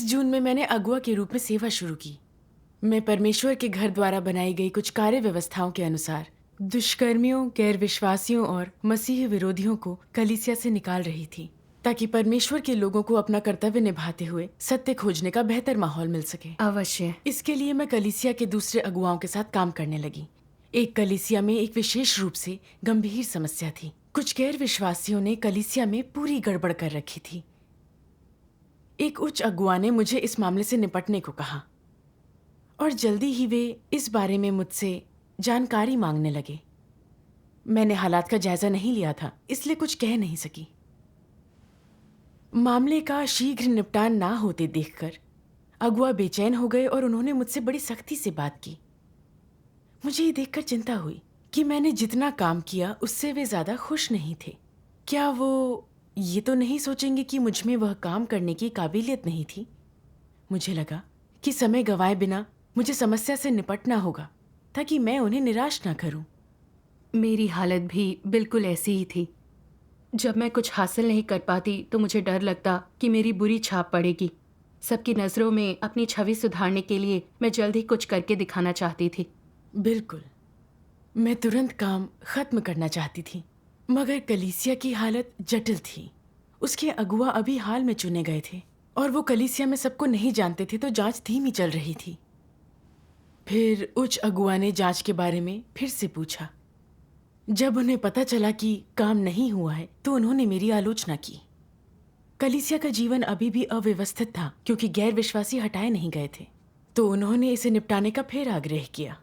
इस जून में मैंने अगुआ के रूप में सेवा शुरू की। मैं परमेश्वर के घर द्वारा बनाई गई कुछ कार्य व्यवस्थाओं के अनुसार दुष्कर्मियों, गैर विश्वासियों और मसीह विरोधियों को कलीसिया से निकाल रही थी, ताकि परमेश्वर के लोगों को अपना कर्तव्य निभाते हुए सत्य खोजने का बेहतर माहौल मिल सके। अवश्य। इसके लिए मैं कलीसिया के दूसरे अगुवाओं के साथ काम करने लगी। एक कलीसिया में एक विशेष रूप से गंभीर समस्या थी। कुछ गैर विश्वासियों ने कलीसिया में पूरी गड़बड़ कर रखी थी। एक उच्च अगुआ ने मुझे इस मामले से निपटने को कहा और जल्दी ही वे इस बारे में मुझसे जानकारी मांगने लगे। मैंने हालात का जायजा नहीं लिया था, इसलिए कुछ कह नहीं सकी। मामले का शीघ्र निपटान ना होते देखकर अगुआ बेचैन हो गए और उन्होंने मुझसे बड़ी सख्ती से बात की। मुझे ये देखकर चिंता हुई कि मैंने जितना काम किया उससे वे ज्यादा खुश नहीं थे। क्या वो ये तो नहीं सोचेंगे कि मुझ में वह काम करने की काबिलियत नहीं थी? मुझे लगा कि समय गंवाए बिना मुझे समस्या से निपटना होगा ताकि मैं उन्हें निराश ना करूं। मेरी हालत भी बिल्कुल ऐसी ही थी। जब मैं कुछ हासिल नहीं कर पाती तो मुझे डर लगता कि मेरी बुरी छाप पड़ेगी। सबकी नज़रों में अपनी छवि सुधारने के लिए मैं जल्द ही कुछ करके दिखाना चाहती थी। बिल्कुल, मैं तुरंत काम खत्म करना चाहती थी, मगर कलीसिया की हालत जटिल थी। उसके अगुआ अभी हाल में चुने गए थे और वो कलीसिया में सबको नहीं जानते थे, तो जांच धीमी चल रही थी। फिर उच्च अगुआ ने जांच के बारे में फिर से पूछा। जब उन्हें पता चला कि काम नहीं हुआ है तो उन्होंने मेरी आलोचना की। कलीसिया का जीवन अभी भी अव्यवस्थित था क्योंकि गैर विश्वासी हटाए नहीं गए थे, तो उन्होंने इसे निपटाने का फिर आग्रह किया।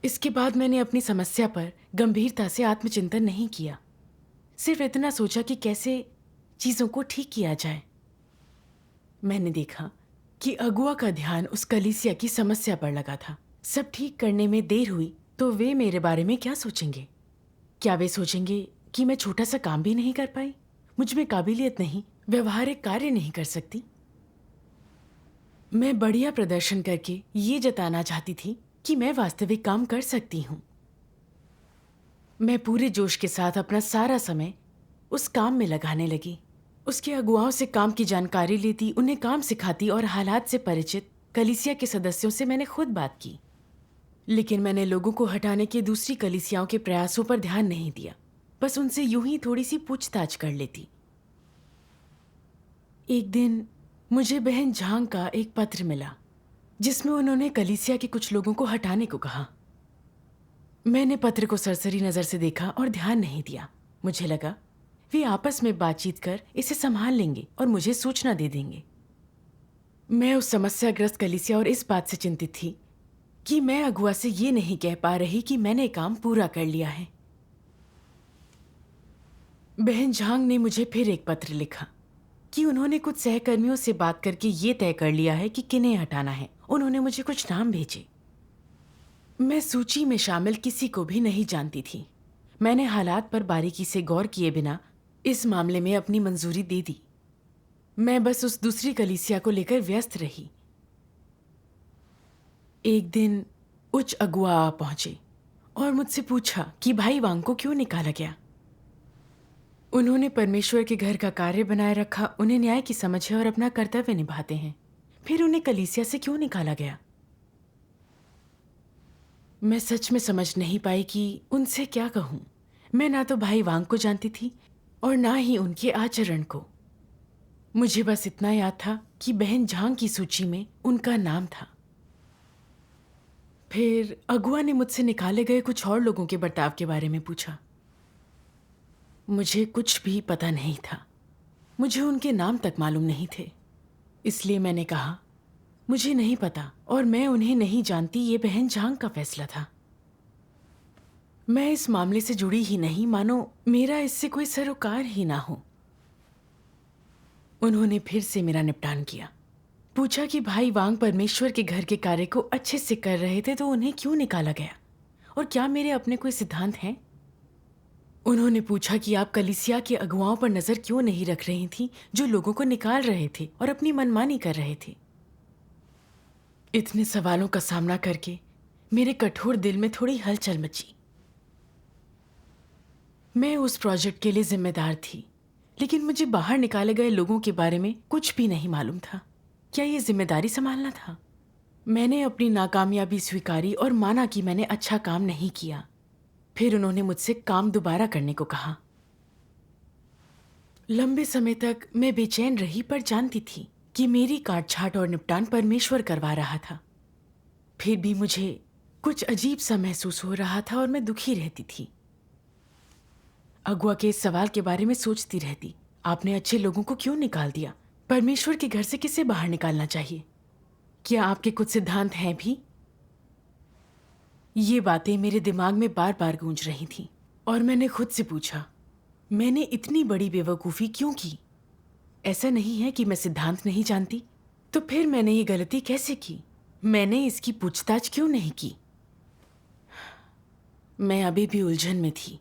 इसके बाद मैंने अपनी समस्या पर गंभीरता से आत्मचिंतन नहीं किया, सिर्फ इतना सोचा कि कैसे चीजों को ठीक किया जाए। मैंने देखा कि अगुआ का ध्यान उस कलीसिया की समस्या पर लगा था। सब ठीक करने में देर हुई तो वे मेरे बारे में क्या सोचेंगे? क्या वे सोचेंगे कि मैं छोटा सा काम भी नहीं कर पाई, मुझ में काबिलियत नहीं, व्यवहारिक कार्य नहीं कर सकती? मैं बढ़िया प्रदर्शन करके ये जताना चाहती थी कि मैं वास्तविक काम कर सकती हूँ। मैं पूरे जोश के साथ अपना सारा समय उस काम में लगाने लगी। उसके अगुवाओं से काम की जानकारी लेती, उन्हें काम सिखाती और हालात से परिचित कलीसिया के सदस्यों से मैंने खुद बात की। लेकिन मैंने लोगों को हटाने के दूसरी कलीसियाओं के प्रयासों पर ध्यान नहीं दिया, बस उनसे यूं ही थोड़ी सी पूछताछ कर लेती। एक दिन मुझे बहन झांग का एक पत्र मिला जिसमें उन्होंने कलीसिया के कुछ लोगों को हटाने को कहा। मैंने पत्र को सरसरी नजर से देखा और ध्यान नहीं दिया। मुझे लगा वे आपस में बातचीत कर इसे संभाल लेंगे और मुझे सूचना दे देंगे। मैं उस समस्याग्रस्त कलीसिया और इस बात से चिंतित थी कि मैं अगुआ से ये नहीं कह पा रही कि मैंने काम पूरा कर लिया है। बहन झांग ने मुझे फिर एक पत्र लिखा कि उन्होंने कुछ सहकर्मियों से बात करके ये तय कर लिया है कि किन्हें हटाना है। उन्होंने मुझे कुछ नाम भेजे। मैं सूची में शामिल किसी को भी नहीं जानती थी। मैंने हालात पर बारीकी से गौर किए बिना इस मामले में अपनी मंजूरी दे दी। मैं बस उस दूसरी कलीसिया को लेकर व्यस्त रही। एक दिन उच्च अगुआ आ पहुंचे और मुझसे पूछा कि भाई वांग को क्यों निकाला गया। उन्होंने परमेश्वर के घर का कार्य बनाए रखा, उन्हें न्याय की समझ है और अपना कर्तव्य निभाते हैं। फिर उन्हें कलीसिया से क्यों निकाला गया? मैं सच में समझ नहीं पाई कि उनसे क्या कहूं। मैं ना तो भाई वांग को जानती थी और ना ही उनके आचरण को। मुझे बस इतना याद था कि बहन झांग की सूची में उनका नाम था। फिर अगुआ ने मुझसे निकाले गए कुछ और लोगों के बर्ताव के बारे में पूछा। मुझे कुछ भी पता नहीं था, मुझे उनके नाम तक मालूम नहीं थे। इसलिए मैंने कहा मुझे नहीं पता और मैं उन्हें नहीं जानती, ये बहन झांग का फैसला था। मैं इस मामले से जुड़ी ही नहीं, मानो मेरा इससे कोई सरोकार ही ना हो। उन्होंने फिर से मेरा निपटान किया। पूछा कि भाई वांग परमेश्वर के घर के कार्य को अच्छे से कर रहे थे तो उन्हें क्यों निकाला गया, और क्या मेरे अपने कोई सिद्धांत हैं? उन्होंने पूछा कि आप कलीसिया के अगुवाओं पर नजर क्यों नहीं रख रही थी जो लोगों को निकाल रहे थे और अपनी मनमानी कर रहे थे। इतने सवालों का सामना करके मेरे कठोर दिल में थोड़ी हलचल मची। मैं उस प्रोजेक्ट के लिए जिम्मेदार थी। लेकिन मुझे बाहर निकाले गए लोगों के बारे में कुछ भी नहीं मालूम था। क्या ये जिम्मेदारी संभालना था? मैंने अपनी नाकामयाबी स्वीकारी और माना कि मैंने अच्छा काम नहीं किया। फिर उन्होंने मुझसे काम दोबारा करने को कहा। लंबे समय तक मैं बेचैन रही, पर जानती थी कि मेरी काट छाट और निपटान परमेश्वर करवा रहा था। फिर भी मुझे कुछ अजीब सा महसूस हो रहा था और मैं दुखी रहती थी। अगुआ के इस सवाल के बारे में सोचती रहती, आपने अच्छे लोगों को क्यों निकाल दिया? परमेश्वर के घर से किसे बाहर निकालना चाहिए? क्या आपके कुछ सिद्धांत हैं भी? ये बातें मेरे दिमाग में बार बार गूंज रही थीं और मैंने खुद से पूछा, मैंने इतनी बड़ी बेवकूफ़ी क्यों की? ऐसा नहीं है कि मैं सिद्धांत नहीं जानती, तो फिर मैंने ये गलती कैसे की? मैंने इसकी पूछताछ क्यों नहीं की? मैं अभी भी उलझन में थी।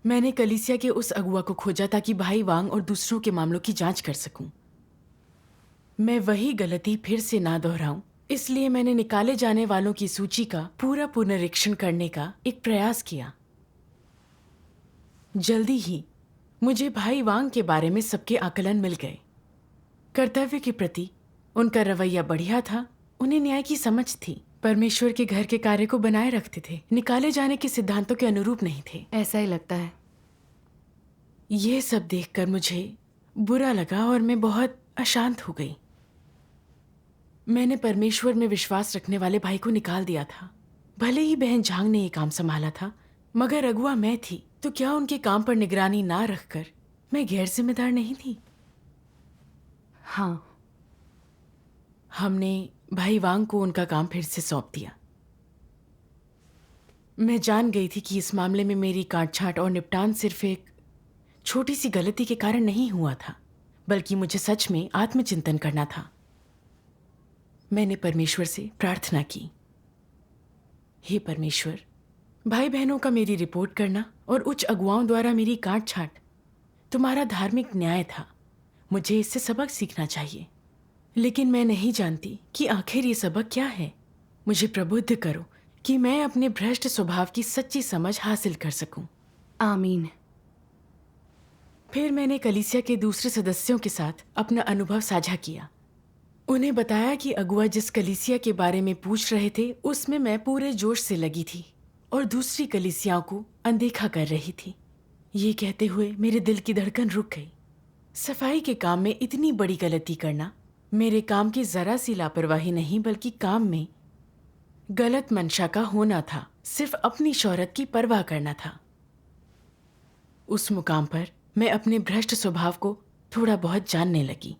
मैंने कलीसिया के उस अगुआ को खोजा ताकि भाई वांग और दूसरों के मामलों की जांच कर सकूं। मैं वही गलती फिर से ना दोहराऊं, इसलिए मैंने निकाले जाने वालों की सूची का पूरा पुनरीक्षण करने का एक प्रयास किया। जल्दी ही मुझे भाई वांग के बारे में सबके आकलन मिल गए। कर्तव्य के प्रति उनका रवैया बढ़िया था, उन्हें न्याय की समझ थी, परमेश्वर के घर के कार्य को बनाए रखते थे, निकाले जाने के सिद्धांतों के अनुरूप नहीं थे। ऐसा ही लगता है। यह सब देखकर मुझे बुरा लगा और मैं बहुत अशांत हो गई। मैंने परमेश्वर में विश्वास रखने वाले भाई को निकाल दिया था। भले ही बहन झांग ने ये काम संभाला था, मगर अगुआ मैं थी, तो क्या उनके काम पर निगरानी ना रखकर मैं गैर जिम्मेदार नहीं थी? हाँ। हमने भाई वांग को उनका काम फिर से सौंप दिया। मैं जान गई थी कि इस मामले में मेरी काट छाट और निपटान सिर्फ एक छोटी सी गलती के कारण नहीं हुआ था, बल्कि मुझे सच में आत्मचिंतन करना था। मैंने परमेश्वर से प्रार्थना की, हे परमेश्वर, भाई बहनों का मेरी रिपोर्ट करना और उच्च अगुवाओं द्वारा मेरी काट छाट तुम्हारा धार्मिक न्याय था। मुझे इससे सबक सीखना चाहिए, लेकिन मैं नहीं जानती कि आखिर ये सबक क्या है। मुझे प्रबुद्ध करो कि मैं अपने भ्रष्ट स्वभाव की सच्ची समझ हासिल कर सकूं। आमीन। फिर मैंने कलीसिया के दूसरे सदस्यों के साथ अपना अनुभव साझा किया। उन्हें बताया कि अगुआ जिस कलीसिया के बारे में पूछ रहे थे उसमें मैं पूरे जोश से लगी थी और दूसरी कलीसियाओं को अनदेखा कर रही थी। ये कहते हुए मेरे दिल की धड़कन रुक गई। सफाई के काम में इतनी बड़ी गलती करना मेरे काम की जरा सी लापरवाही नहीं, बल्कि काम में गलत मंशा का होना था, सिर्फ अपनी शोहरत की परवाह करना था। उस मुकाम पर मैं अपने भ्रष्ट स्वभाव को थोड़ा बहुत जानने लगी।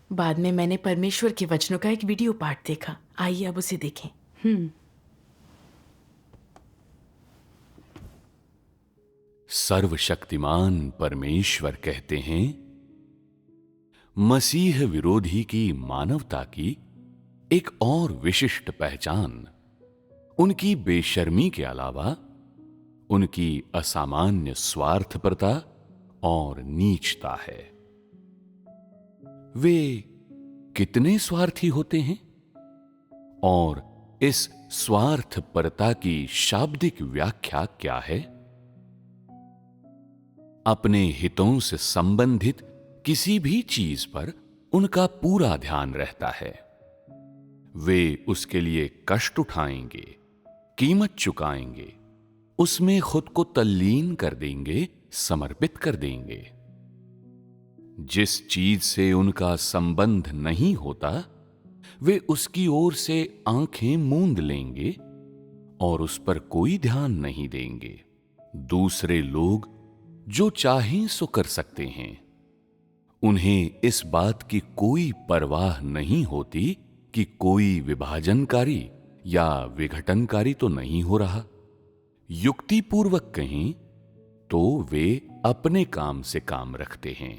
बाद में मैंने परमेश्वर के वचनों का एक वीडियो पाठ देखा। आइए अब उसे देखें। सर्वशक्तिमान परमेश्वर कहते हैं, मसीह विरोधी की मानवता की एक और विशिष्ट पहचान उनकी बेशर्मी के अलावा उनकी असामान्य स्वार्थपरता और नीचता है। वे कितने स्वार्थी होते हैं और इस स्वार्थपरता की शाब्दिक व्याख्या क्या है? अपने हितों से संबंधित किसी भी चीज पर उनका पूरा ध्यान रहता है। वे उसके लिए कष्ट उठाएंगे, कीमत चुकाएंगे, उसमें खुद को तल्लीन कर देंगे, समर्पित कर देंगे। जिस चीज से उनका संबंध नहीं होता, वे उसकी ओर से आंखें मूंद लेंगे और उस पर कोई ध्यान नहीं देंगे। दूसरे लोग जो चाहें सो कर सकते हैं। उन्हें इस बात की कोई परवाह नहीं होती कि कोई विभाजनकारी या विघटनकारी तो नहीं हो रहा। युक्तिपूर्वक कहें तो वे अपने काम से काम रखते हैं,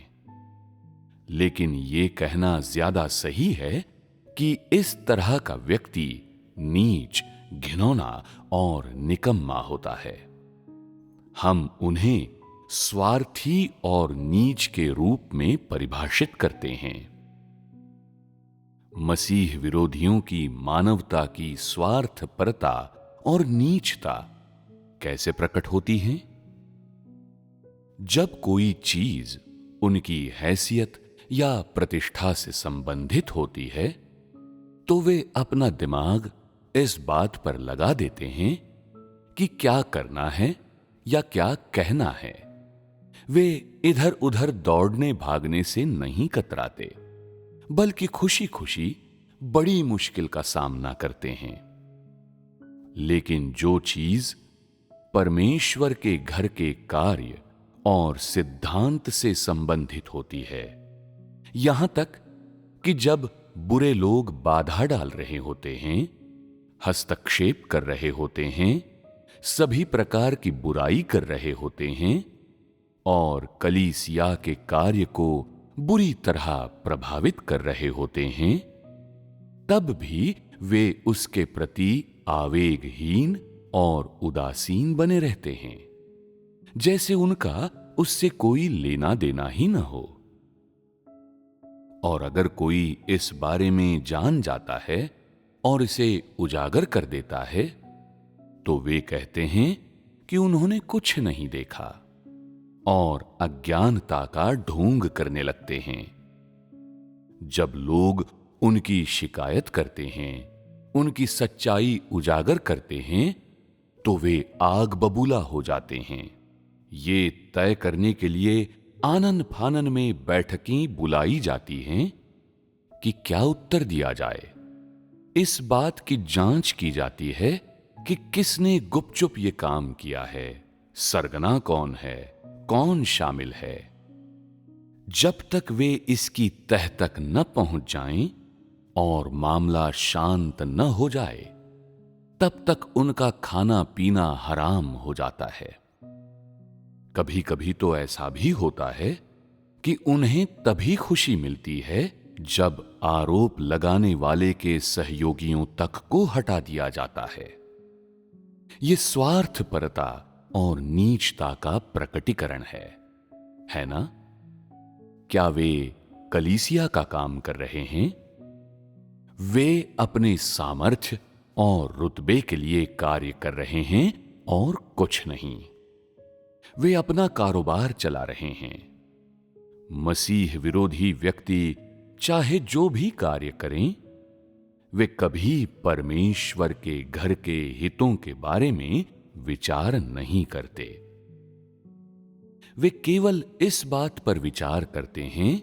लेकिन ये कहना ज्यादा सही है कि इस तरह का व्यक्ति नीच, घिनौना और निकम्मा होता है। हम उन्हें स्वार्थी और नीच के रूप में परिभाषित करते हैं। मसीह विरोधियों की मानवता की स्वार्थपरता और नीचता कैसे प्रकट होती है? जब कोई चीज उनकी हैसियत या प्रतिष्ठा से संबंधित होती है, तो वे अपना दिमाग इस बात पर लगा देते हैं कि क्या करना है या क्या कहना है। वे इधर उधर दौड़ने भागने से नहीं कतराते, बल्कि खुशी खुशी बड़ी मुश्किल का सामना करते हैं। लेकिन जो चीज परमेश्वर के घर के कार्य और सिद्धांत से संबंधित होती है, यहां तक कि जब बुरे लोग बाधा डाल रहे होते हैं, हस्तक्षेप कर रहे होते हैं, सभी प्रकार की बुराई कर रहे होते हैं और कलीसिया के कार्य को बुरी तरह प्रभावित कर रहे होते हैं, तब भी वे उसके प्रति आवेगहीन और उदासीन बने रहते हैं, जैसे उनका उससे कोई लेना देना ही न हो। और अगर कोई इस बारे में जान जाता है और इसे उजागर कर देता है, तो वे कहते हैं कि उन्होंने कुछ नहीं देखा और अज्ञानता का ढोंग करने लगते हैं। जब लोग उनकी शिकायत करते हैं, उनकी सच्चाई उजागर करते हैं, तो वे आग बबूला हो जाते हैं। ये तय करने के लिए आनन फानन में बैठकें बुलाई जाती हैं कि क्या उत्तर दिया जाए। इस बात की जांच की जाती है कि किसने गुपचुप ये काम किया है, सरगना कौन है, कौन शामिल है। जब तक वे इसकी तह तक न पहुंच जाएं और मामला शांत न हो जाए, तब तक उनका खाना पीना हराम हो जाता है। कभी कभी तो ऐसा भी होता है कि उन्हें तभी खुशी मिलती है जब आरोप लगाने वाले के सहयोगियों तक को हटा दिया जाता है। यह स्वार्थपरता और नीचता का प्रकटीकरण है ना? क्या वे कलीसिया का काम कर रहे हैं? वे अपने सामर्थ्य और रुतबे के लिए कार्य कर रहे हैं और कुछ नहीं। वे अपना कारोबार चला रहे हैं। मसीह विरोधी व्यक्ति चाहे जो भी कार्य करें, वे कभी परमेश्वर के घर के हितों के बारे में विचार नहीं करते। वे केवल इस बात पर विचार करते हैं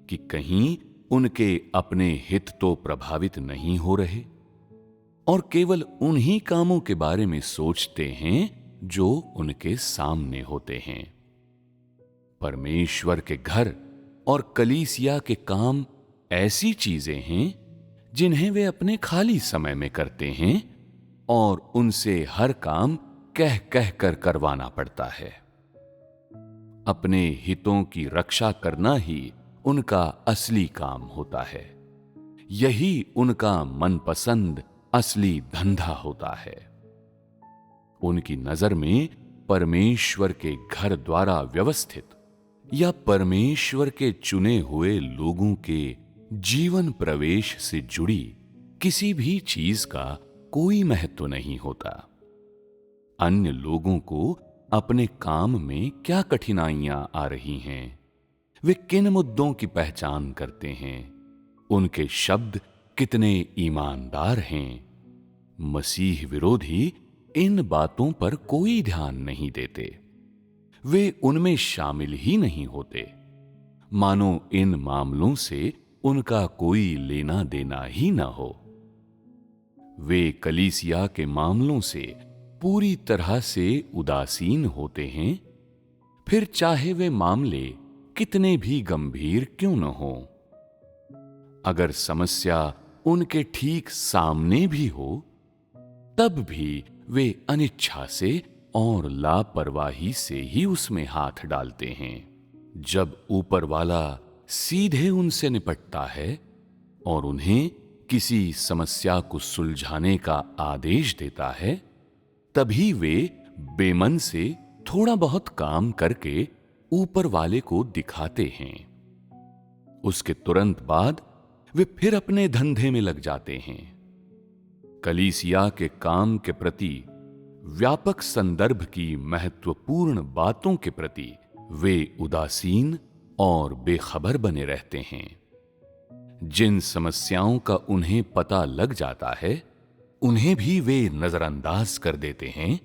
कि कहीं उनके अपने हित तो प्रभावित नहीं हो रहे, और केवल उन्हीं कामों के बारे में सोचते हैं जो उनके सामने होते हैं। परमेश्वर के घर और कलीसिया के काम ऐसी चीजें हैं जिन्हें वे अपने खाली समय में करते हैं और उनसे हर काम कह कह कर करवाना पड़ता है। अपने हितों की रक्षा करना ही उनका असली काम होता है। यही उनका मनपसंद असली धंधा होता है। उनकी नजर में परमेश्वर के घर द्वारा व्यवस्थित या परमेश्वर के चुने हुए लोगों के जीवन प्रवेश से जुड़ी किसी भी चीज का कोई महत्व नहीं होता। अन्य लोगों को अपने काम में क्या कठिनाइयां आ रही हैं, वे किन मुद्दों की पहचान करते हैं, उनके शब्द कितने ईमानदार हैं, मसीह विरोधी इन बातों पर कोई ध्यान नहीं देते। वे उनमें शामिल ही नहीं होते, मानो इन मामलों से उनका कोई लेना देना ही ना हो। वे कलीसिया के मामलों से पूरी तरह से उदासीन होते हैं, फिर चाहे वे मामले कितने भी गंभीर क्यों न हो। अगर समस्या उनके ठीक सामने भी हो, तब भी वे अनिच्छा से और लापरवाही से ही उसमें हाथ डालते हैं। जब ऊपर वाला सीधे उनसे निपटता है और उन्हें किसी समस्या को सुलझाने का आदेश देता है, तभी वे बेमन से थोड़ा बहुत काम करके ऊपर वाले को दिखाते हैं। उसके तुरंत बाद वे फिर अपने धंधे में लग जाते हैं। कलीसिया के काम के प्रति, व्यापक संदर्भ की महत्वपूर्ण बातों के प्रति वे उदासीन और बेखबर बने रहते हैं। जिन समस्याओं का उन्हें पता लग जाता है, उन्हें भी वे नजरअंदाज कर देते हैं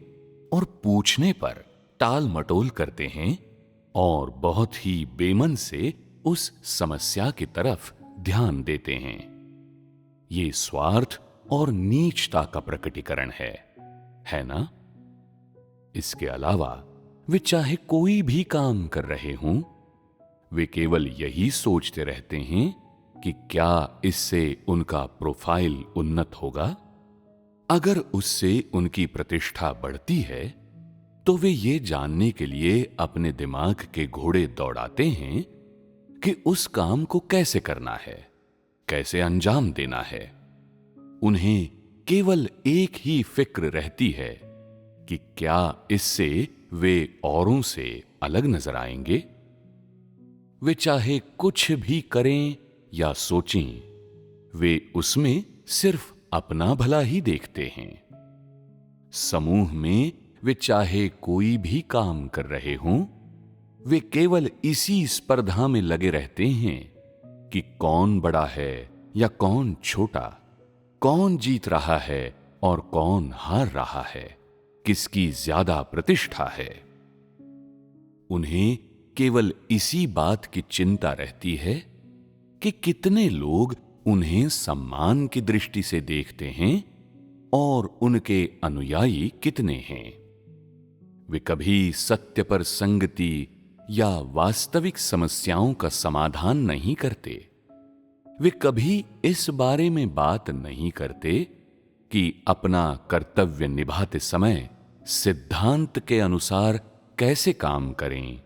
और पूछने पर टाल मटोल करते हैं और बहुत ही बेमन से उस समस्या की तरफ ध्यान देते हैं। ये स्वार्थ और नीचता का प्रकटीकरण है ना? इसके अलावा वे चाहे कोई भी काम कर रहे हों, वे केवल यही सोचते रहते हैं कि क्या इससे उनका प्रोफाइल उन्नत होगा। अगर उससे उनकी प्रतिष्ठा बढ़ती है तो वे ये जानने के लिए अपने दिमाग के घोड़े दौड़ाते हैं कि उस काम को कैसे करना है, कैसे अंजाम देना है। उन्हें केवल एक ही फिक्र रहती है कि क्या इससे वे औरों से अलग नजर आएंगे। वे चाहे कुछ भी करें या सोचें, वे उसमें सिर्फ अपना भला ही देखते हैं। समूह में वे चाहे कोई भी काम कर रहे हों, वे केवल इसी स्पर्धा में लगे रहते हैं कि कौन बड़ा है या कौन छोटा, कौन जीत रहा है और कौन हार रहा है, किसकी ज्यादा प्रतिष्ठा है। उन्हें केवल इसी बात की चिंता रहती है कि कितने लोग उन्हें सम्मान की दृष्टि से देखते हैं और उनके अनुयायी कितने हैं। वे कभी सत्य पर संगति या वास्तविक समस्याओं का समाधान नहीं करते। वे कभी इस बारे में बात नहीं करते कि अपना कर्तव्य निभाते समय सिद्धांत के अनुसार कैसे काम करें।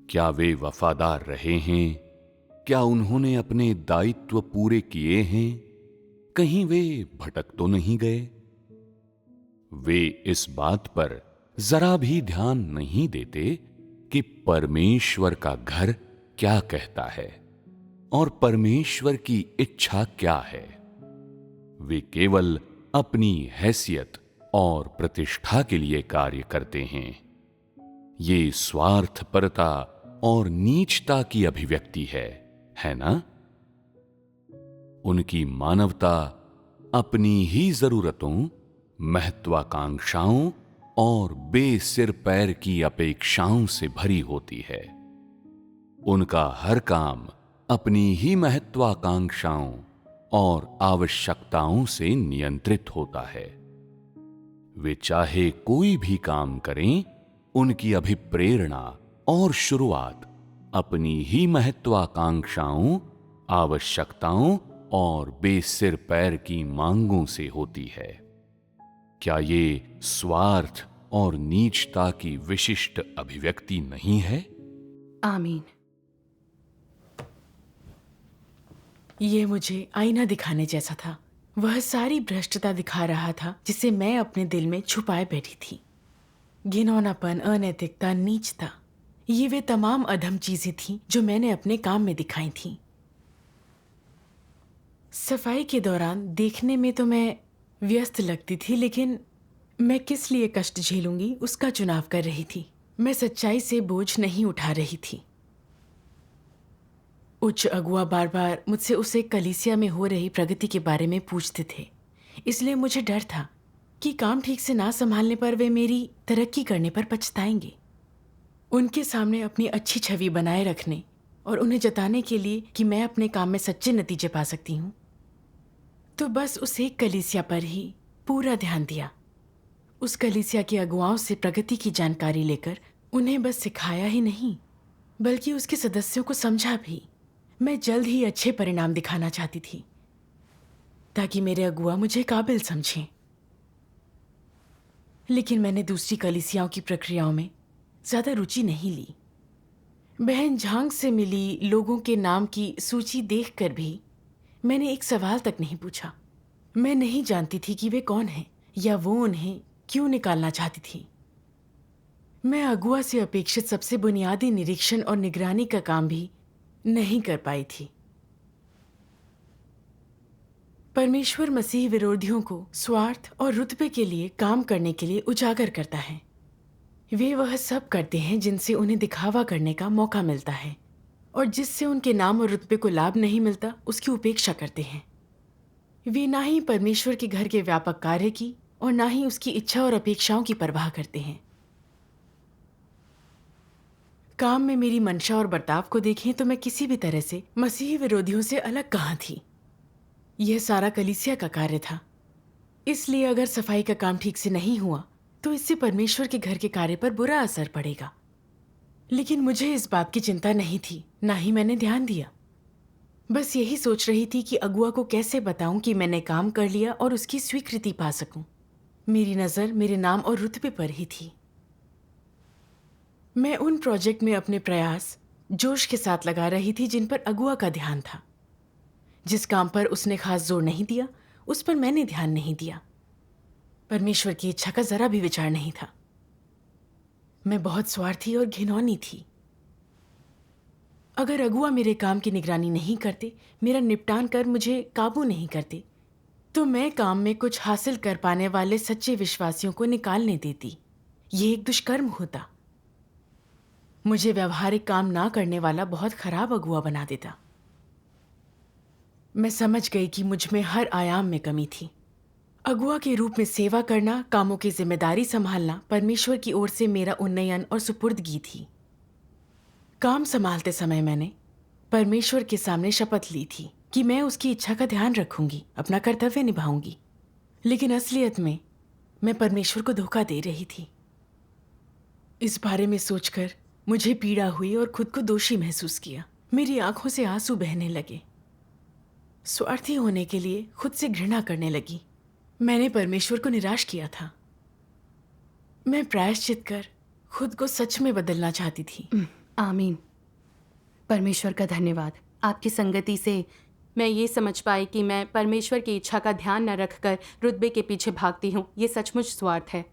क्या वे वफादार रहे हैं? क्या उन्होंने अपने दायित्व पूरे किए हैं? कहीं वे भटक तो नहीं गए? वे इस बात पर जरा भी ध्यान नहीं देते कि परमेश्वर का घर क्या कहता है और परमेश्वर की इच्छा क्या है। वे केवल अपनी हैसियत और प्रतिष्ठा के लिए कार्य करते हैं। ये स्वार्थपरता और नीचता की अभिव्यक्ति है ना? उनकी मानवता अपनी ही जरूरतों, महत्वाकांक्षाओं और बेसिर पैर की अपेक्षाओं से भरी होती है। उनका हर काम अपनी ही महत्वाकांक्षाओं और आवश्यकताओं से नियंत्रित होता है। वे चाहे कोई भी काम करें, उनकी अभिप्रेरणा और शुरुआत अपनी ही महत्वाकांक्षाओं, आवश्यकताओं और बेसिर पैर की मांगों से होती है। क्या ये स्वार्थ और नीचता की विशिष्ट अभिव्यक्ति नहीं है? आमीन। ये मुझे आईना दिखाने जैसा था। वह सारी भ्रष्टता दिखा रहा था जिसे मैं अपने दिल में छुपाए बैठी थी। घिनौनापन, अनैतिकता, नीचता, ये वे तमाम अधम चीजें थीं जो मैंने अपने काम में दिखाई थीं। सफाई के दौरान देखने में तो मैं व्यस्त लगती थी, लेकिन मैं किस लिए कष्ट झेलूंगी उसका चुनाव कर रही थी। मैं सच्चाई से बोझ नहीं उठा रही थी। उच्च अगुआ बार बार मुझसे उसे कलीसिया में हो रही प्रगति के बारे में पूछते थे, इसलिए मुझे डर था कि काम ठीक से ना संभालने पर वे मेरी तरक्की करने पर पछताएंगे। उनके सामने अपनी अच्छी छवि बनाए रखने और उन्हें जताने के लिए कि मैं अपने काम में सच्चे नतीजे पा सकती हूँ, तो बस उस एक कलीसिया पर ही पूरा ध्यान दिया। उस कलीसिया के अगुवाओं से प्रगति की जानकारी लेकर उन्हें बस सिखाया ही नहीं, बल्कि उसके सदस्यों को समझा भी। मैं जल्द ही अच्छे परिणाम दिखाना चाहती थी ताकि मेरे अगुआ मुझे काबिल समझें। लेकिन मैंने दूसरी कलीसियाओं की प्रक्रियाओं में ज्यादा रुचि नहीं ली। बहन झांग से मिली लोगों के नाम की सूची देखकर भी मैंने एक सवाल तक नहीं पूछा। मैं नहीं जानती थी कि वे कौन हैं या वो उन्हें क्यों निकालना चाहती थी। मैं अगुआ से अपेक्षित सबसे बुनियादी निरीक्षण और निगरानी का काम भी नहीं कर पाई थी। परमेश्वर मसीह विरोधियों को स्वार्थ और रुतबे के लिए काम करने के लिए उजागर करता है। वे वह सब करते हैं जिनसे उन्हें दिखावा करने का मौका मिलता है। और जिससे उनके नाम और रुतबे को लाभ नहीं मिलता उसकी उपेक्षा करते हैं। वे ना ही परमेश्वर के घर के व्यापक कार्य की और ना ही उसकी इच्छा और अपेक्षाओं की परवाह करते हैं। काम में मेरी मंशा और बर्ताव को देखें तो मैं किसी भी तरह से मसीही विरोधियों से अलग कहाँ थी। यह सारा कलीसिया का कार्य था, इसलिए अगर सफाई का काम ठीक से नहीं हुआ तो इससे परमेश्वर के घर के कार्य पर बुरा असर पड़ेगा। लेकिन मुझे इस बात की चिंता नहीं थी, ना ही मैंने ध्यान दिया। बस यही सोच रही थी कि अगुआ को कैसे बताऊं कि मैंने काम कर लिया और उसकी स्वीकृति पा सकूं। मेरी नजर मेरे नाम और रुतबे पर ही थी। मैं उन प्रोजेक्ट में अपने प्रयास जोश के साथ लगा रही थी जिन पर अगुआ का ध्यान था। जिस काम पर उसने खास जोर नहीं दिया उस पर मैंने ध्यान नहीं दिया। परमेश्वर की इच्छा का जरा भी विचार नहीं था। मैं बहुत स्वार्थी और घिनौनी थी। अगर अगुआ मेरे काम की निगरानी नहीं करते, मेरा निपटान कर मुझे काबू नहीं करते, तो मैं काम में कुछ हासिल कर पाने वाले सच्चे विश्वासियों को निकालने देती। ये एक दुष्कर्म होता। मुझे व्यवहारिक काम ना करने वाला बहुत खराब अगुआ बना देता। मैं समझ गई कि मुझ में हर आयाम में कमी थी। अगुआ के रूप में सेवा करना, कामों की जिम्मेदारी संभालना परमेश्वर की ओर से मेरा उन्नयन और सुपुर्दगी थी। काम संभालते समय मैंने परमेश्वर के सामने शपथ ली थी कि मैं उसकी इच्छा का ध्यान रखूंगी, अपना कर्तव्य निभाऊंगी। लेकिन असलियत में मैं परमेश्वर को धोखा दे रही थी। इस बारे में सोचकर मुझे पीड़ा हुई और खुद को दोषी महसूस किया। मेरी आंखों से आंसू बहने लगे। स्वार्थी होने के लिए खुद से घृणा करने लगी। मैंने परमेश्वर को निराश किया था। मैं प्रायश्चित कर खुद को सच में बदलना चाहती थी। आमीन। परमेश्वर का धन्यवाद। आपकी संगति से मैं ये समझ पाई कि मैं परमेश्वर की इच्छा का ध्यान न रखकर रुतबे के पीछे भागती हूँ। ये सचमुच स्वार्थ है।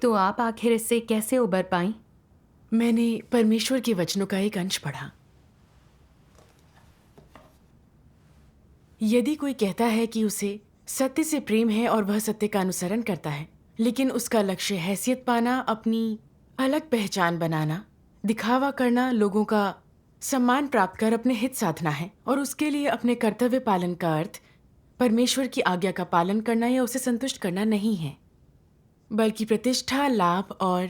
तो आप आखिर इससे कैसे उबर पाई? मैंने परमेश्वर के वचनों का एक अंश पढ़ा। यदि कोई कहता है कि उसे सत्य से प्रेम है और वह सत्य का अनुसरण करता है, लेकिन उसका लक्ष्य हैसियत पाना, अपनी अलग पहचान बनाना, दिखावा करना, लोगों का सम्मान प्राप्त कर अपने हित साधना है और उसके लिए अपने कर्तव्य पालन का अर्थ परमेश्वर की आज्ञा का पालन करना या उसे संतुष्ट करना नहीं है, बल्कि प्रतिष्ठा, लाभ और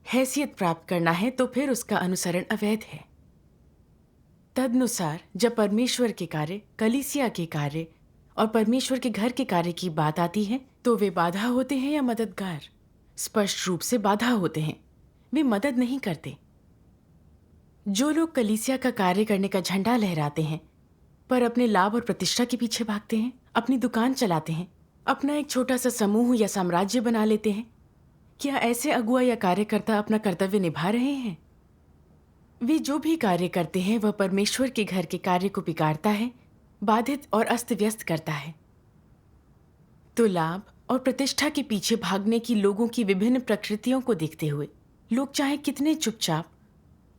हैसियत प्राप्त करना है, तो फिर उसका अनुसरण अवैध है। तदनुसार जब परमेश्वर के कार्य, कलीसिया के कार्य और परमेश्वर के घर के कार्य की बात आती है तो वे बाधा होते हैं या मददगार? स्पष्ट रूप से बाधा होते हैं। वे मदद नहीं करते। जो लोग कलीसिया का कार्य करने का झंडा लहराते हैं पर अपने लाभ और प्रतिष्ठा के पीछे भागते हैं, अपनी दुकान चलाते हैं, अपना एक छोटा सा समूह या साम्राज्य बना लेते हैं, क्या ऐसे अगुआ या कार्यकर्ता अपना कर्तव्य निभा रहे हैं? वे जो भी कार्य करते हैं वह परमेश्वर के घर के कार्य को बिगाड़ता है, बाधित और अस्त व्यस्त करता है। तो लाभ और प्रतिष्ठा के पीछे भागने की लोगों की विभिन्न प्रकृतियों को देखते हुए लोग चाहे कितने चुपचाप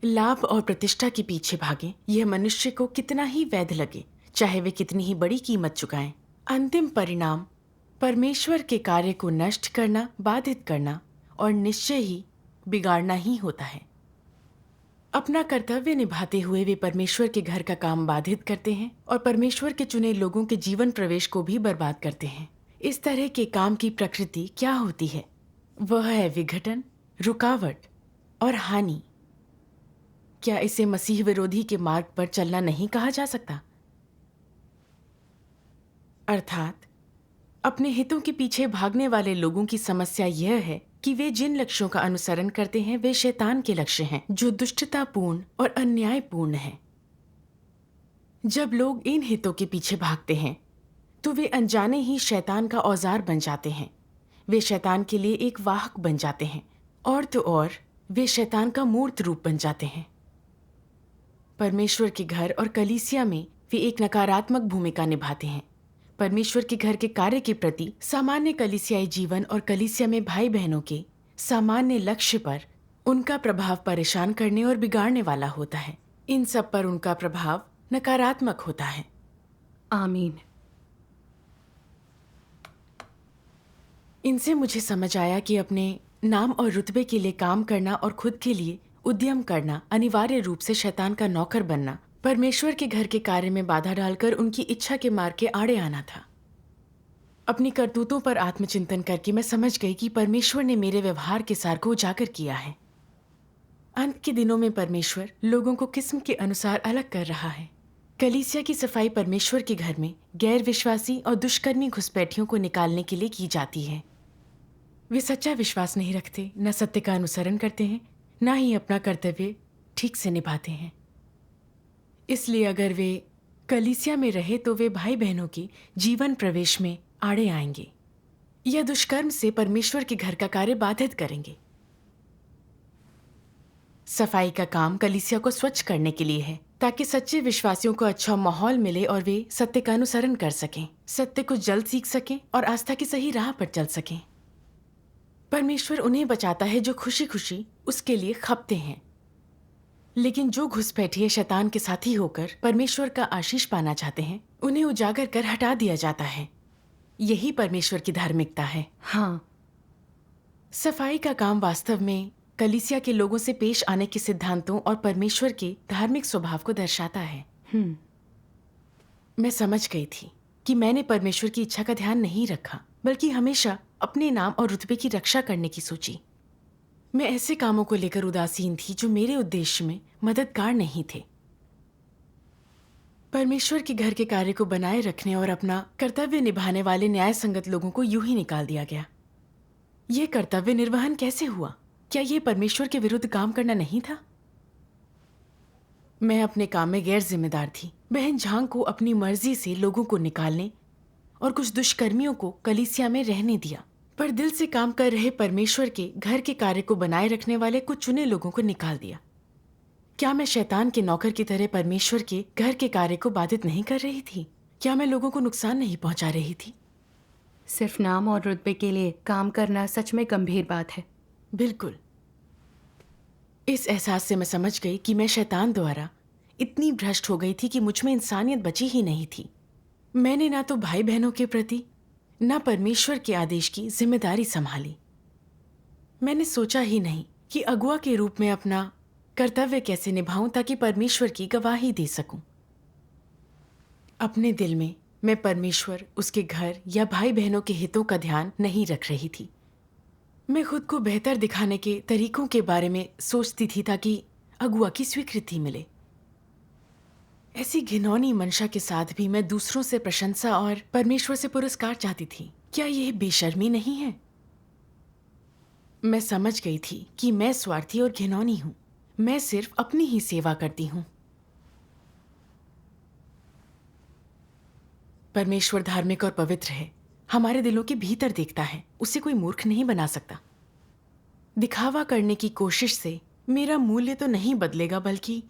लाभ और प्रतिष्ठा के पीछे भागें, यह मनुष्य को कितना ही वैध लगे, चाहे वे कितनी ही बड़ी कीमत चुकाएं, अंतिम परिणाम परमेश्वर के कार्य को नष्ट करना, बाधित करना और निश्चय ही बिगाड़ना ही होता है। अपना कर्तव्य निभाते हुए वे परमेश्वर के घर का काम बाधित करते हैं और परमेश्वर के चुने लोगों के जीवन प्रवेश को भी बर्बाद करते हैं। इस तरह के काम की प्रकृति क्या होती है? वह है विघटन, रुकावट और हानि। क्या इसे मसीह विरोधी के मार्ग पर चलना नहीं कहा जा सकता? अर्थात अपने हितों के पीछे भागने वाले लोगों की समस्या यह है कि वे जिन लक्ष्यों का अनुसरण करते हैं वे शैतान के लक्ष्य हैं, जो दुष्टतापूर्ण और अन्यायपूर्ण हैं। जब लोग इन हितों के पीछे भागते हैं तो वे अनजाने ही शैतान का औजार बन जाते हैं। वे शैतान के लिए एक वाहक बन जाते हैं और तो और वे शैतान का मूर्त रूप बन जाते हैं। परमेश्वर के घर और कलीसिया में वे एक नकारात्मक भूमिका निभाते हैं। परमेश्वर के घर के कार्य के प्रति सामान्य कलीसियाई जीवन और कलीसिया में भाई बहनों के सामान्य लक्ष्य पर उनका प्रभाव परेशान करने और बिगाड़ने वाला होता है। इन सब पर उनका प्रभाव नकारात्मक होता है। आमीन। इनसे मुझे समझ आया कि अपने नाम और रुतबे के लिए काम करना और खुद के लिए उद्यम करना, अनिवार्य रूप से शैतान का नौकर बनना, परमेश्वर के घर के कार्य में बाधा डालकर उनकी इच्छा के मार्ग के आड़े आना था। अपनी करतूतों पर आत्मचिंतन करके मैं समझ गई कि परमेश्वर ने मेरे व्यवहार के सार को उजागर किया है। अंत के दिनों में परमेश्वर लोगों को किस्म के अनुसार अलग कर रहा है। कलीसिया की सफाई परमेश्वर के घर में गैर विश्वासी और दुष्कर्मी घुसपैठियों को निकालने के लिए की जाती है। वे सच्चा विश्वास नहीं रखते, न सत्य का अनुसरण करते हैं, न ही अपना कर्तव्य ठीक से निभाते हैं। इसलिए अगर वे कलीसिया में रहे तो वे भाई बहनों के जीवन प्रवेश में आड़े आएंगे या दुष्कर्म से परमेश्वर के घर का कार्य बाधित करेंगे। सफाई का काम कलीसिया को स्वच्छ करने के लिए है, ताकि सच्चे विश्वासियों को अच्छा माहौल मिले और वे सत्य का अनुसरण कर सकें, सत्य को जल्द सीख सकें और आस्था की सही राह पर चल सकें। परमेश्वर उन्हें बचाता है जो खुशी खुशी उसके लिए खपते हैं, लेकिन जो घुसपैठिए शैतान के साथी होकर परमेश्वर का आशीष पाना चाहते हैं, उन्हें उजागर कर हटा दिया जाता है। यही परमेश्वर की धार्मिकता है। हाँ, सफाई का काम वास्तव में कलीसिया के लोगों से पेश आने के सिद्धांतों और परमेश्वर के धार्मिक स्वभाव को दर्शाता है। मैं समझ गई थी कि मैंने परमेश्वर की इच्छा का ध्यान नहीं रखा, बल्कि हमेशा अपने नाम और रुतबे की रक्षा करने की सोची। मैं ऐसे कामों को लेकर उदासीन थी जो मेरे उद्देश्य में मददगार नहीं थे। परमेश्वर के घर के कार्य को बनाए रखने और अपना कर्तव्य निभाने वाले न्याय संगत लोगों को यूं ही निकाल दिया गया। यह कर्तव्य निर्वहन कैसे हुआ? क्या यह परमेश्वर के विरुद्ध काम करना नहीं था? मैं अपने काम में गैर जिम्मेदार थी। बहन झांग को अपनी मर्जी से लोगों को निकालने और कुछ दुष्कर्मियों को कलीसिया में रहने दिया, पर दिल से काम कर रहे परमेश्वर के घर के कार्य को बनाए रखने वाले कुछ चुने लोगों को निकाल दिया। क्या मैं शैतान के नौकर की तरह परमेश्वर के घर के कार्य को बाधित नहीं कर रही थी? क्या मैं लोगों को नुकसान नहीं पहुंचा रही थी? सिर्फ नाम और रुतबे के लिए काम करना सच में गंभीर बात है। बिल्कुल। इस एहसास से मैं समझ गई कि मैं शैतान द्वारा इतनी भ्रष्ट हो गई थी कि मुझ में इंसानियत बची ही नहीं थी। मैंने ना तो भाई बहनों के प्रति, ना परमेश्वर के आदेश की जिम्मेदारी संभाली। मैंने सोचा ही नहीं कि अगुआ के रूप में अपना कर्तव्य कैसे निभाऊं ताकि परमेश्वर की गवाही दे सकूं। अपने दिल में मैं परमेश्वर, उसके घर या भाई बहनों के हितों का ध्यान नहीं रख रही थी। मैं खुद को बेहतर दिखाने के तरीकों के बारे में सोचती थी ताकि अगुआ की स्वीकृति मिले। ऐसी घिनौनी मंशा के साथ भी मैं दूसरों से प्रशंसा और परमेश्वर से पुरस्कार चाहती थी। क्या यह बेशर्मी नहीं है? मैं समझ गई थी कि मैं स्वार्थी और घिनौनी हूं। मैं सिर्फ अपनी ही सेवा करती हूं। परमेश्वर धार्मिक और पवित्र है, हमारे दिलों के भीतर देखता है। उसे कोई मूर्ख नहीं बना सकता। दिखावा करने की कोशिश से मेरा मूल्य तो नहीं बदलेगा, बल्कि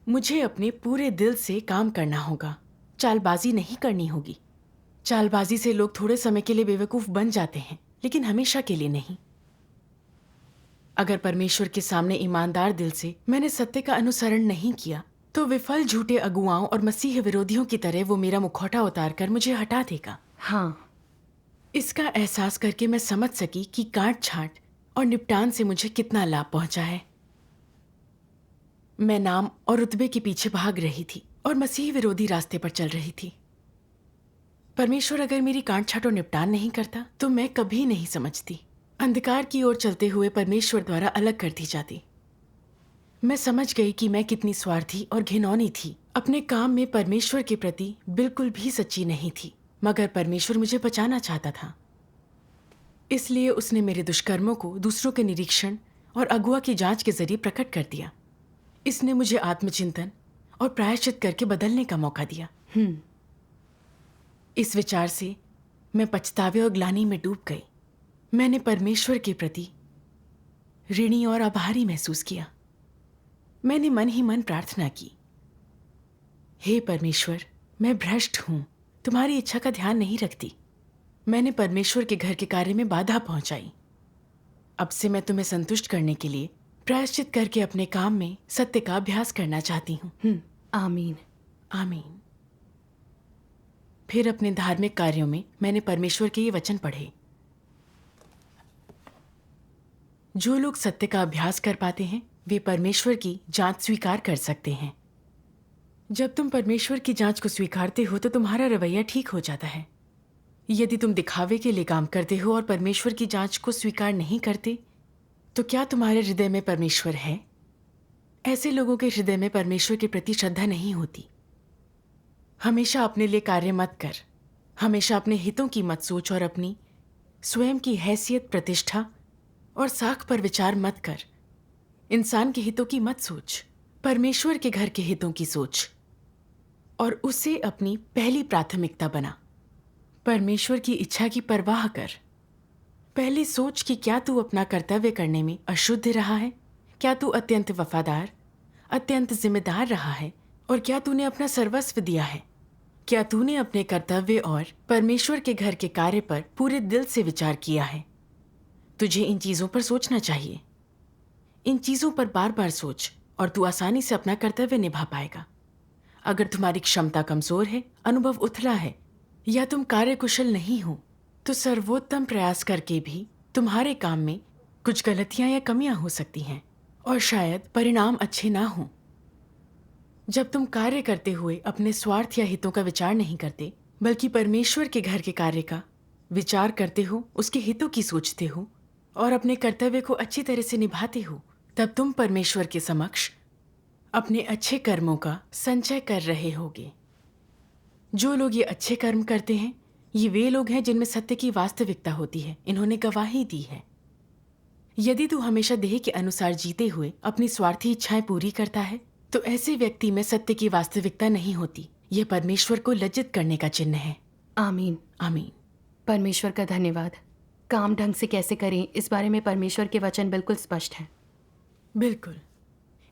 मुझे अपने पूरे दिल से काम करना होगा। चालबाजी नहीं करनी होगी। चालबाजी से लोग थोड़े समय के लिए बेवकूफ बन जाते हैं, लेकिन हमेशा के लिए नहीं। अगर परमेश्वर के सामने ईमानदार दिल से मैंने सत्य का अनुसरण नहीं किया, तो विफल झूठे अगुआओं और मसीह विरोधियों की तरह वो मेरा मुखौटा उतार कर मुझे हटा देगा। हाँ, इसका एहसास करके मैं समझ सकी कि काट छांट और निपटान से मुझे कितना लाभ पहुंचा है। मैं नाम और रुतबे के पीछे भाग रही थी और मसीह विरोधी रास्ते पर चल रही थी। परमेश्वर अगर मेरी काट छांट और निपटान नहीं करता तो मैं कभी नहीं समझती। अंधकार की ओर चलते हुए परमेश्वर द्वारा अलग कर दी जाती। मैं समझ गई कि मैं कितनी स्वार्थी और घिनौनी थी। अपने काम में परमेश्वर के प्रति बिल्कुल भी सच्ची नहीं थी, मगर परमेश्वर मुझे बचाना चाहता था। इसलिए उसने मेरे दुष्कर्मों को दूसरों के निरीक्षण और अगुआ की जांच के जरिए प्रकट कर दिया। इसने मुझे आत्मचिंतन और प्रायश्चित करके बदलने का मौका दिया। इस विचार से मैं पछतावे और ग्लानि में डूब गई। मैंने परमेश्वर के प्रति ऋणी और आभारी महसूस किया। मैंने मन ही मन प्रार्थना की, हे परमेश्वर, मैं भ्रष्ट हूं, तुम्हारी इच्छा का ध्यान नहीं रखती। मैंने परमेश्वर के घर के कार्य में बाधा पहुंचाई। अब से मैं तुम्हें संतुष्ट करने के लिए प्रायश्चित करके अपने काम में सत्य का अभ्यास करना चाहती हूँ। आमीन। आमीन। फिर अपने धार्मिक कार्यों में मैंने परमेश्वर के ये वचन पढ़े, जो लोग सत्य का अभ्यास कर पाते हैं वे परमेश्वर की जांच स्वीकार कर सकते हैं। जब तुम परमेश्वर की जांच को स्वीकारते हो तो तुम्हारा रवैया ठीक हो जाता है। यदि तुम दिखावे के लिए काम करते हो और परमेश्वर की जांच को स्वीकार नहीं करते, तो क्या तुम्हारे हृदय में परमेश्वर है? ऐसे लोगों के हृदय में परमेश्वर के प्रति श्रद्धा नहीं होती। हमेशा अपने लिए कार्य मत कर, हमेशा अपने हितों की मत सोच और अपनी स्वयं की हैसियत, प्रतिष्ठा और साख पर विचार मत कर। इंसान के हितों की मत सोच, परमेश्वर के घर के हितों की सोच और उसे अपनी पहली प्राथमिकता बना। परमेश्वर की इच्छा की परवाह कर। पहले सोच कि क्या तू अपना कर्तव्य करने में अशुद्ध रहा है, क्या तू अत्यंत वफादार, अत्यंत जिम्मेदार रहा है और क्या तूने अपना सर्वस्व दिया है। क्या तूने अपने कर्तव्य और परमेश्वर के घर के कार्य पर पूरे दिल से विचार किया है। तुझे इन चीजों पर सोचना चाहिए। इन चीजों पर बार बार सोच और तू आसानी से अपना कर्तव्य निभा पाएगा। अगर तुम्हारी क्षमता कमजोर है, अनुभव उथला है या तुम कार्यकुशल नहीं हो, तो सर्वोत्तम प्रयास करके भी तुम्हारे काम में कुछ गलतियां या कमियां हो सकती हैं और शायद परिणाम अच्छे ना हों। जब तुम कार्य करते हुए अपने स्वार्थ या हितों का विचार नहीं करते, बल्कि परमेश्वर के घर के कार्य का विचार करते हो, उसके हितों की सोचते हो और अपने कर्तव्य को अच्छी तरह से निभाते हो, तब तुम परमेश्वर के समक्ष अपने अच्छे कर्मों का संचय कर रहे होगे। जो लोग ये अच्छे कर्म करते हैं, ये वे लोग हैं जिनमें सत्य की वास्तविकता होती है। इन्होंने गवाही दी है। यदि तू हमेशा देह के अनुसार जीते हुए अपनी स्वार्थी इच्छाएं पूरी करता है, तो ऐसे व्यक्ति में सत्य की वास्तविकता नहीं होती। यह परमेश्वर को लज्जित करने का चिन्ह है। आमीन। आमीन। परमेश्वर का धन्यवाद। काम ढंग से कैसे करें, इस बारे में परमेश्वर के वचन बिल्कुल स्पष्ट हैं। बिल्कुल।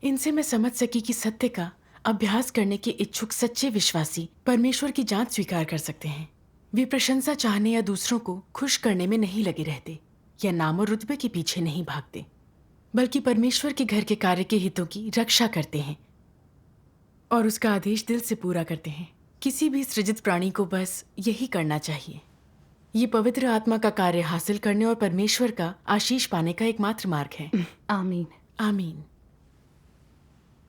इनसे मैं समझ सकी कि सत्य का अभ्यास करने के इच्छुक सच्चे विश्वासी परमेश्वर की जांच स्वीकार कर सकते हैं। वे प्रशंसा चाहने या दूसरों को खुश करने में नहीं लगे रहते या नाम और रुतबे के पीछे नहीं भागते, बल्कि परमेश्वर के घर के कार्य के हितों की रक्षा करते हैं और उसका आदेश दिल से पूरा करते हैं। किसी भी सृजित प्राणी को बस यही करना चाहिए। ये पवित्र आत्मा का कार्य हासिल करने और परमेश्वर का आशीष पाने का एकमात्र मार्ग है। आमीन। आमीन।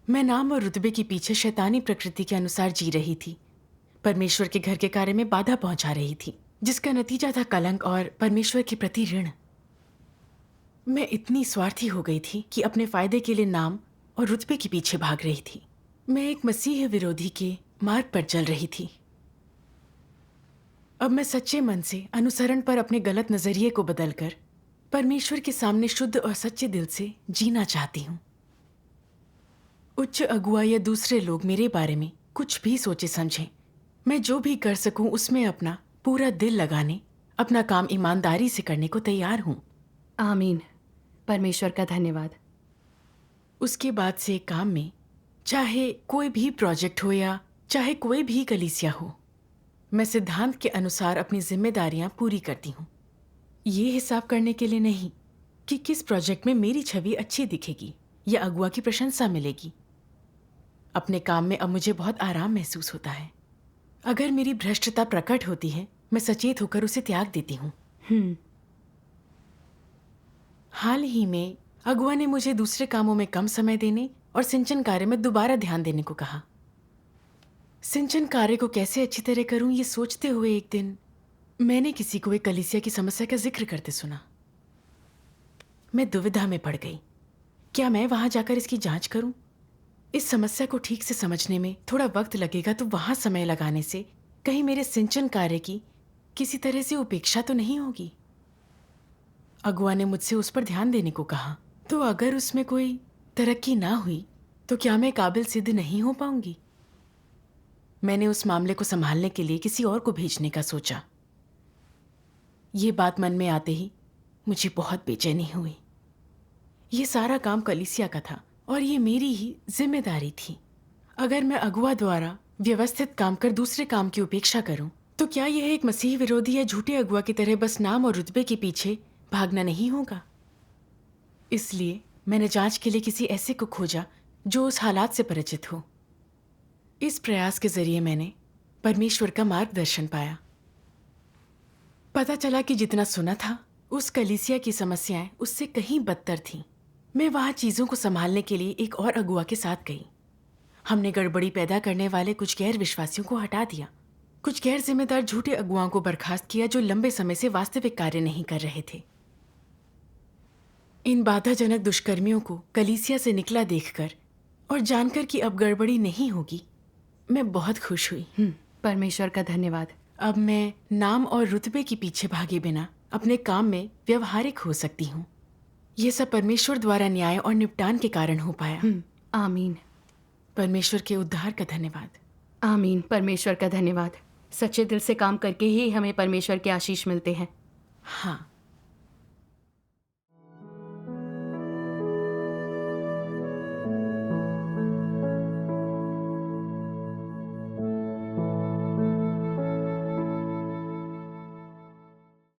मैं नाम और रुतबे के पीछे शैतानी प्रकृति के अनुसार जी रही थी। परमेश्वर के घर के कार्य में बाधा पहुंचा रही थी, जिसका नतीजा था कलंक और परमेश्वर के प्रति ऋण। मैं इतनी स्वार्थी हो गई थी कि अपने फायदे के लिए नाम और रुतबे के पीछे भाग रही थी। मैं एक मसीह विरोधी के मार्ग पर चल रही थी। अब मैं सच्चे मन से अनुसरण पर अपने गलत नजरिए को बदलकर परमेश्वर के सामने शुद्ध और सच्चे दिल से जीना चाहती हूँ। उच्च अगुआ या दूसरे लोग मेरे बारे में कुछ भी सोचे समझें, मैं जो भी कर सकूं उसमें अपना पूरा दिल लगाने, अपना काम ईमानदारी से करने को तैयार हूं। आमीन। परमेश्वर का धन्यवाद। उसके बाद से काम में, चाहे कोई भी प्रोजेक्ट हो या चाहे कोई भी कलीसिया हो, मैं सिद्धांत के अनुसार अपनी जिम्मेदारियां पूरी करती हूं। ये हिसाब करने के लिए नहीं कि किस प्रोजेक्ट में मेरी छवि अच्छी दिखेगी या अगुआ की प्रशंसा मिलेगी। अपने काम में अब मुझे बहुत आराम महसूस होता है। अगर मेरी भ्रष्टता प्रकट होती है, मैं सचेत होकर उसे त्याग देती हूँ। हाल ही में अगुआ ने मुझे दूसरे कामों में कम समय देने और सिंचन कार्य में दोबारा ध्यान देने को कहा। सिंचन कार्य को कैसे अच्छी तरह करूं, ये सोचते हुए एक दिन मैंने किसी को एक कलीसिया की समस्या का जिक्र करते सुना। मैं दुविधा में पड़ गई। क्या मैं वहां जाकर इसकी जांच करूं? इस समस्या को ठीक से समझने में थोड़ा वक्त लगेगा, तो वहां समय लगाने से कहीं मेरे सिंचन कार्य की किसी तरह से उपेक्षा तो नहीं होगी। अगुआ ने मुझसे उस पर ध्यान देने को कहा, तो अगर उसमें कोई तरक्की ना हुई तो क्या मैं काबिल सिद्ध नहीं हो पाऊंगी? मैंने उस मामले को संभालने के लिए किसी और को भेजने का सोचा। ये बात मन में आते ही मुझे बहुत बेचैनी हुई। ये सारा काम कलीसिया का था और ये मेरी ही जिम्मेदारी थी। अगर मैं अगुआ द्वारा व्यवस्थित काम कर दूसरे काम की उपेक्षा करूं, तो क्या यह एक मसीह विरोधी या झूठे अगुआ की तरह बस नाम और रुतबे के पीछे भागना नहीं होगा? इसलिए मैंने जांच के लिए किसी ऐसे को खोजा जो उस हालात से परिचित हो। इस प्रयास के जरिए मैंने परमेश्वर का मार्गदर्शन पाया। पता चला कि जितना सुना था, उस कलीसिया की समस्याएं उससे कहीं बदतर थीं। मैं वहाँ चीज़ों को संभालने के लिए एक और अगुआ के साथ गई। हमने गड़बड़ी पैदा करने वाले कुछ गैर विश्वासियों को हटा दिया, कुछ गैर जिम्मेदार झूठे अगुआओं को बर्खास्त किया जो लंबे समय से वास्तविक कार्य नहीं कर रहे थे। इन बाधाजनक दुष्कर्मियों को कलीसिया से निकला देखकर और जानकर कि अब गड़बड़ी नहीं होगी, मैं बहुत खुश हुई। परमेश्वर का धन्यवाद। अब मैं नाम और रुतबे के पीछे भागे बिना अपने काम में व्यवहारिक हो सकती हूँ। ये सब परमेश्वर द्वारा न्याय और निपटान के कारण हो पाया। आमीन। परमेश्वर के उद्धार का धन्यवाद। आमीन। परमेश्वर का धन्यवाद। सच्चे दिल से काम करके ही हमें परमेश्वर के आशीष मिलते हैं। हाँ,